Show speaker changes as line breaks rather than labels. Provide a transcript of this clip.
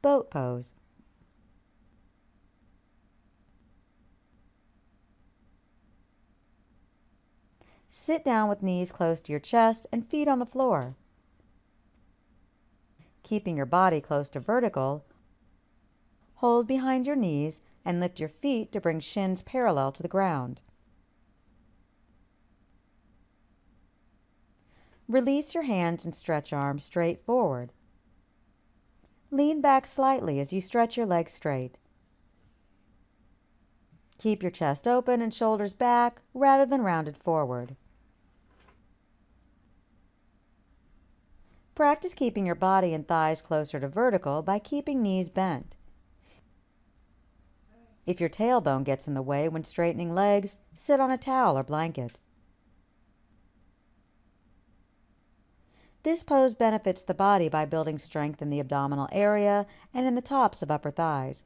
boat pose. Sit down with knees close to your chest and feet on the floor. Keeping your body close to vertical, hold behind your knees and lift your feet to bring shins parallel to the ground. Release your hands and stretch arms straight forward. Lean back slightly as you stretch your legs straight. Keep your chest open and shoulders back rather than rounded forward. Practice keeping your body and thighs closer to vertical by keeping knees bent. If your tailbone gets in the way when straightening legs, sit on a towel or blanket. This pose benefits the body by building strength in the abdominal area and in the tops of upper thighs,